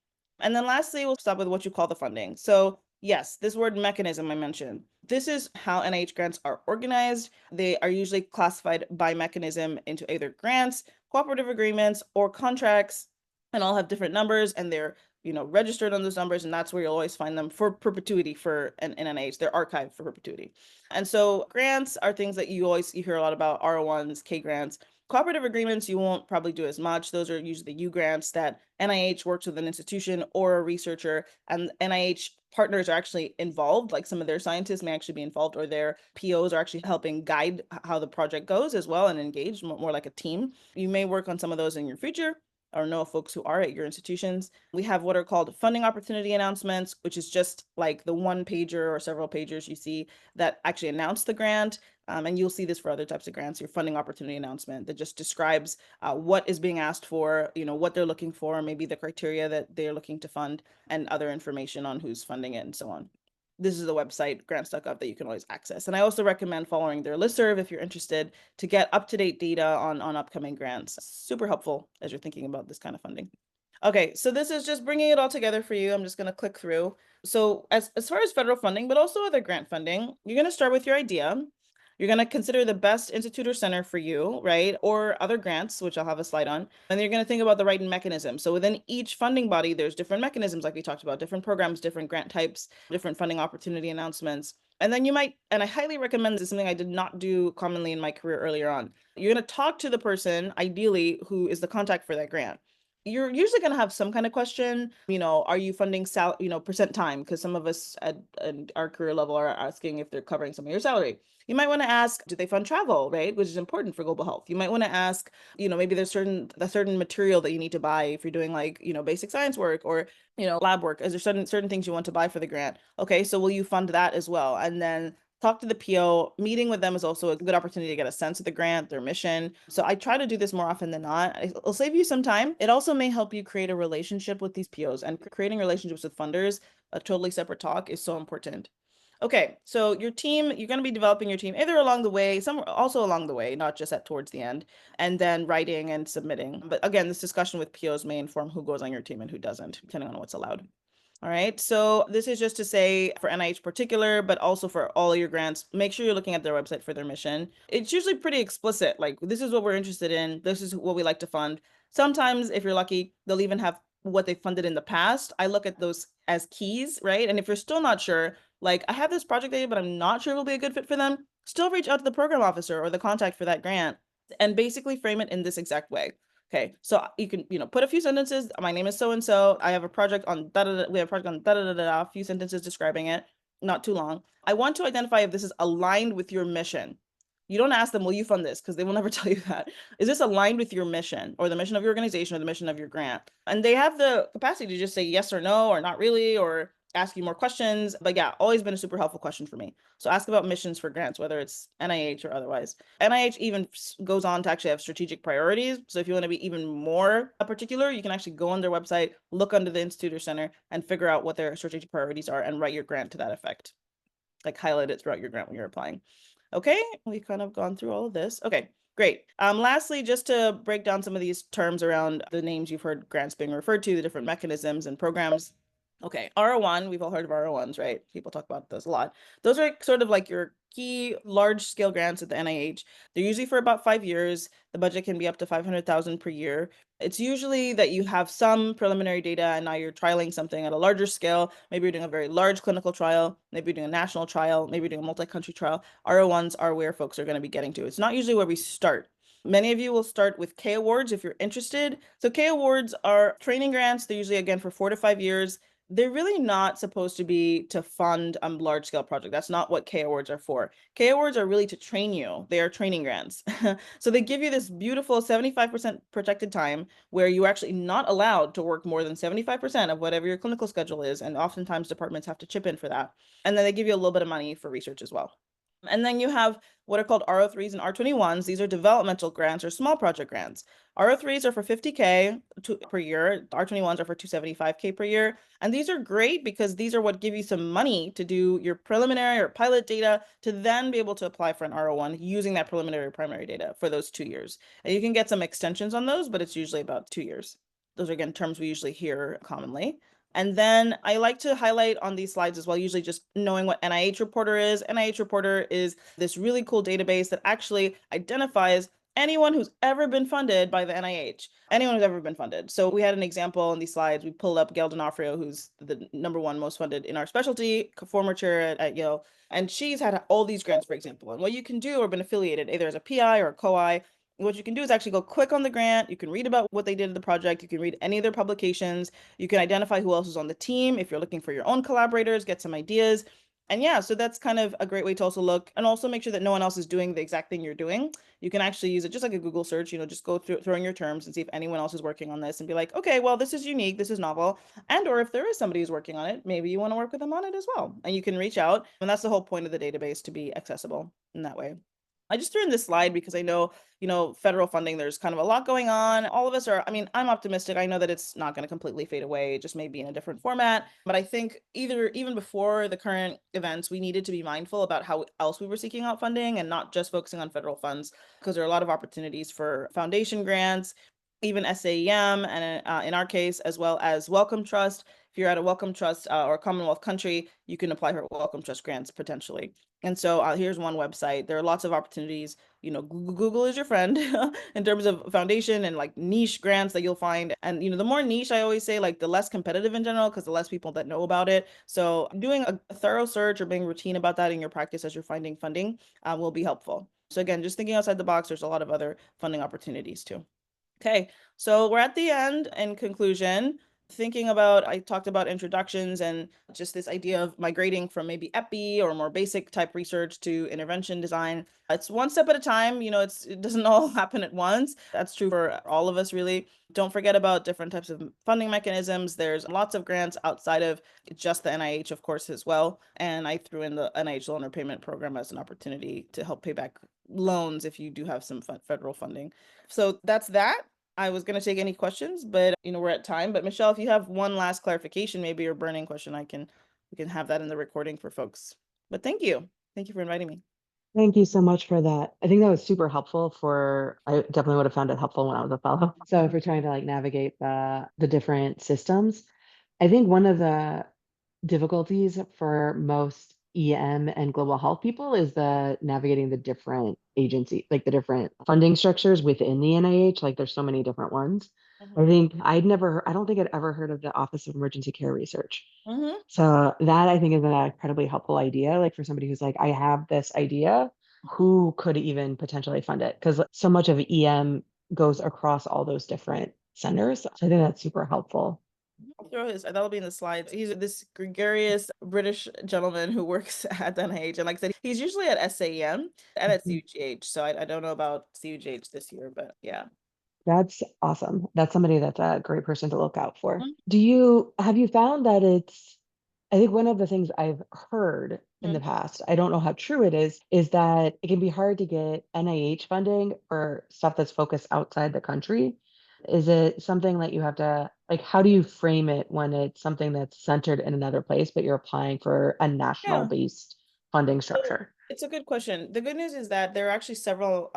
And then lastly, we'll stop with what you call the funding. So yes, this word mechanism I mentioned. This is how NIH grants are organized. They are usually classified by mechanism into either grants, cooperative agreements, or contracts, and all have different numbers, and they're registered on those numbers, and that's where you'll always find them for perpetuity for an NIH. They're archived for perpetuity. And so grants are things that you hear a lot about, R01s, K grants. Cooperative agreements, you won't probably do as much. Those are usually the U grants that NIH works with an institution or a researcher, and NIH partners are actually involved. Like some of their scientists may actually be involved, or their POs are actually helping guide how the project goes as well and engage more like a team. You may work on some of those in your future or know folks who are at your institutions. We have what are called funding opportunity announcements, which is just like the one pager or several pagers you see that actually announce the grant. And you'll see this for other types of grants, your funding opportunity announcement that just describes what is being asked for, what they're looking for, maybe the criteria that they're looking to fund, and other information on who's funding it and so on. This is the website, grants.gov, that you can always access. And I also recommend following their listserv if you're interested to get up-to-date data on upcoming grants. Super helpful as you're thinking about this kind of funding. Okay, so this is just bringing it all together for you. I'm just going to click through. So as far as federal funding, but also other grant funding, you're going to start with your idea. You're going to consider the best institute or center for you, right? Or other grants, which I'll have a slide on. And you're going to think about the right mechanism. So within each funding body, there's different mechanisms, like we talked about, different programs, different grant types, different funding opportunity announcements. And then you might, and I highly recommend this, is something I did not do commonly in my career earlier on. You're going to talk to the person, ideally, who is the contact for that grant. You're usually going to have some kind of question, are you funding percent time? Because some of us at our career level are asking if they're covering some of your salary. You might want to ask, do they fund travel, right? Which is important for global health. You might want to ask, maybe there's certain material that you need to buy if you're doing like, basic science work or, lab work. Is there certain things you want to buy for the grant? Okay, so will you fund that as well? And then talk to the PO. Meeting with them is also a good opportunity to get a sense of the grant, their mission. So I try to do this more often than not. It'll save you some time. It also may help you create a relationship with these POs, and creating relationships with funders, a totally separate talk, is so important. Okay, so your team, you're going to be developing your team either along the way, some also along the way, not just towards the end, and then writing and submitting. But again, this discussion with POs may inform who goes on your team and who doesn't, depending on what's allowed. All right, so this is just to say for NIH particular, but also for all your grants, make sure you're looking at their website for their mission. It's usually pretty explicit, like this is what we're interested in, this is what we like to fund. Sometimes, if you're lucky, they'll even have what they funded in the past. I look at those as keys, right? And if you're still not sure, like I have this project idea, but I'm not sure it'll be a good fit for them, still reach out to the program officer or the contact for that grant and basically frame it in this exact way. Okay, so you can, put a few sentences. My name is so-and-so. I have a project on da-da-da. We have a project on da-da-da-da, a few sentences describing it, not too long. I want to identify if this is aligned with your mission. You don't ask them, will you fund this? Because they will never tell you that. Is this aligned with your mission or the mission of your organization or the mission of your grant? And they have the capacity to just say yes or no, or not really, or ask you more questions. But yeah, always been a super helpful question for me. So ask about missions for grants, whether it's NIH or otherwise. NIH even goes on to actually have strategic priorities. So if you want to be even more particular, you can actually go on their website, look under the institute or center, and figure out what their strategic priorities are and write your grant to that effect. Like highlight it throughout your grant when you're applying. Okay, we've kind of gone through all of this. Okay, great. Lastly, just to break down some of these terms around the names you've heard grants being referred to, the different mechanisms and programs. Okay, R01, we've all heard of R01s, right? People talk about those a lot. Those are sort of like your key large scale grants at the NIH. They're usually for about 5 years. The budget can be up to 500,000 per year. It's usually that you have some preliminary data and now you're trialing something at a larger scale. Maybe you're doing a very large clinical trial. Maybe you're doing a national trial. Maybe you're doing a multi-country trial. R01s are where folks are going to be getting to. It's not usually where we start. Many of you will start with K awards if you're interested. So K awards are training grants. They're usually, again, for 4 to 5 years. They're really not supposed to be to fund a large scale project. That's not what K awards are for. K awards are really to train you. They are training grants. So they give you this beautiful 75% protected time where you're actually not allowed to work more than 75% of whatever your clinical schedule is. And oftentimes departments have to chip in for that. And then they give you a little bit of money for research as well. And then you have what are called R03s and R21s. These are developmental grants or small project grants. R03s are for 50K per year. R21s are for 275K per year. And these are great because these are what give you some money to do your preliminary or pilot data to then be able to apply for an R01 using that preliminary or primary data for those 2 years. And you can get some extensions on those, but it's usually about 2 years. Those are, again, terms we usually hear commonly. And then I like to highlight on these slides as well, usually just knowing what NIH Reporter is. NIH Reporter is this really cool database that actually identifies anyone who's ever been funded by the NIH, anyone who's ever been funded. So we had an example in these slides. We pulled up Gail D'Onofrio, who's the #1 most funded in our specialty, former chair at Yale. And she's had all these grants, for example. And what you can do or been affiliated either as a PI or a co-I, what you can do is actually go click on the grant. You can read about what they did in the project. You can read any of their publications. You can identify who else is on the team. If you're looking for your own collaborators, get some ideas. And yeah, so that's kind of a great way to also look and also make sure that no one else is doing the exact thing you're doing. You can actually use it just like a Google search, just go through throwing your terms and see if anyone else is working on this and be like, okay, well, this is unique, this is novel. And or if there is somebody who's working on it, maybe you want to work with them on it as well. And you can reach out. And that's the whole point of the database, to be accessible in that way. I just threw in this slide because I know, federal funding, there's kind of a lot going on. All of us are, I mean, I'm optimistic. I know that it's not going to completely fade away. It just may be in a different format. But I think even before the current events, we needed to be mindful about how else we were seeking out funding and not just focusing on federal funds, because there are a lot of opportunities for foundation grants, even SAEM, and in our case, as well as Wellcome Trust. If you're at a Wellcome Trust or a Commonwealth country, you can apply for Wellcome Trust grants potentially. And so here's one website. There are lots of opportunities. Google is your friend in terms of foundation and like niche grants that you'll find. And the more niche, I always say, like the less competitive in general, because the less people that know about it. So doing a thorough search or being routine about that in your practice as you're finding funding will be helpful. So again, just thinking outside the box, there's a lot of other funding opportunities too. Okay, so we're at the end. In conclusion, I talked about introductions and just this idea of migrating from maybe epi or more basic type research to intervention design. It's one step at a time. It doesn't all happen at once. That's true for all of us, really. Don't forget about different types of funding mechanisms. There's lots of grants outside of just the NIH, of course, as well. And I threw in the NIH loan repayment program as an opportunity to help pay back loans if you do have some federal funding. So that's that. I was going to take any questions, but we're at time. But Michelle, if you have one last clarification, maybe, or burning question, we can have that in the recording for folks. But thank you. Thank you for inviting me. Thank you so much for that. I think that was super helpful I definitely would have found it helpful when I was a fellow. So if you're trying to like navigate the different systems, I think one of the difficulties for most EM and global health people is the navigating the different agency, like the different funding structures within the NIH. Like there's so many different ones. I don't think I'd ever heard of the Office of Emergency Care Research. Mm-hmm. So that I think is an incredibly helpful idea, like for somebody who's like, I have this idea, who could even potentially fund it? Because so much of EM goes across all those different centers. So I think that's super helpful. I'll throw that'll be in the slides. He's this gregarious British gentleman who works at the NIH. And like I said, he's usually at SAEM and at Mhm. CUGH. So I don't know about CUGH this year, but yeah. That's awesome. That's somebody that's a great person to look out for. Mhm. Have you found that I think one of the things I've heard in the past, I don't know how true it is that it can be hard to get NIH funding for stuff that's focused outside the country. Is it something that you have to, like, how do you frame it when it's something that's centered in another place, but you're applying for a national Yeah. based funding So structure? it's a good question. The good news is that there are actually several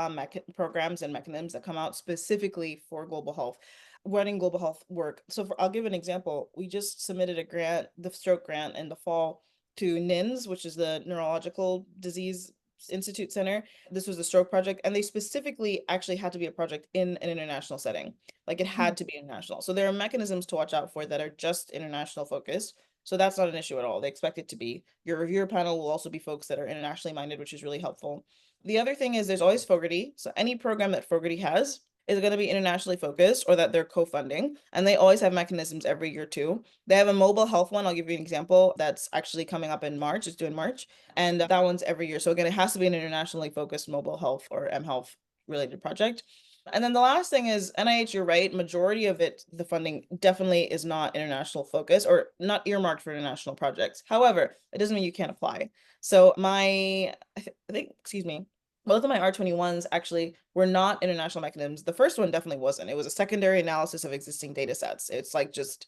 programs and mechanisms that come out specifically for global health, running global health work. So I'll give an example. We just submitted a grant, the stroke grant, in the fall to NINS, which is the Neurological Disease Institute Center. This was a stroke project, and they specifically actually had to be a project in an international setting. Like it had to be international. So there are mechanisms to watch out for that are just international focused. So that's not an issue at all. They expect it to be. Your reviewer panel will also be folks that are internationally minded, which is really helpful. The other thing is there's always Fogarty. So any program that Fogarty has is going to be internationally focused or that they're co-funding. And they always have mechanisms every year too. They have a mobile health one. I'll give you an example that's actually coming up in March. It's due in March. And that one's every year. So again, it has to be an internationally focused mobile health or mHealth related project. And then the last thing is NIH, you're right. Majority of it, the funding definitely is not international focus or not earmarked for international projects. However, it doesn't mean you can't apply. So I think, excuse me, both of my R21s actually were not international mechanisms. The first one definitely wasn't. It was a secondary analysis of existing data sets. It's like just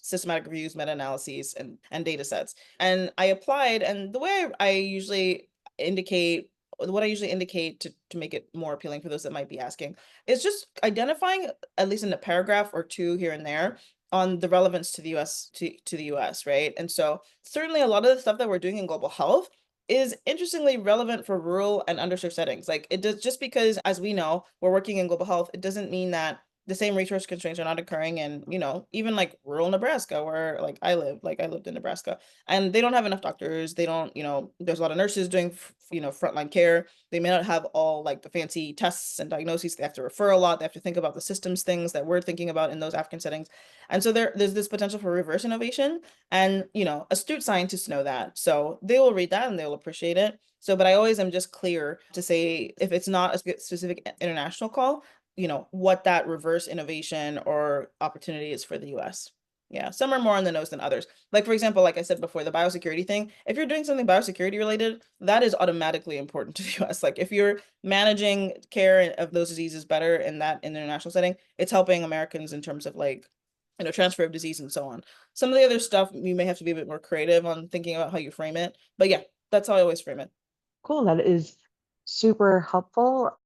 systematic reviews, meta-analyses, and data sets. And I applied, and the way I usually indicate what I usually indicate to make it more appealing for those that might be asking is just identifying, at least in a paragraph or two here and there, on the relevance to the US to the US, right? And so certainly a lot of the stuff that we're doing in global health is interestingly relevant for rural and underserved settings. Like it does, just because, as we know, we're working in global health, it doesn't mean that the same resource constraints are not occurring in, even like rural Nebraska, where like I lived in Nebraska, and they don't have enough doctors. They don't, there's a lot of nurses doing, frontline care. They may not have all like the fancy tests and diagnoses. They have to refer a lot. They have to think about the systems things that we're thinking about in those African settings. And so there's this potential for reverse innovation. And, astute scientists know that. So they will read that and they'll appreciate it. So, but I always am just clear to say, if it's not a specific international call, what that reverse innovation or opportunity is for the US. Yeah, some are more on the nose than others. Like, for example, like I said before, the biosecurity thing, if you're doing something biosecurity related, that is automatically important to the US. Like, if you're managing care of those diseases better in that international setting, it's helping Americans in terms of like, transfer of disease and so on. Some of the other stuff, you may have to be a bit more creative on thinking about how you frame it. But yeah, that's how I always frame it. Cool. That is super helpful.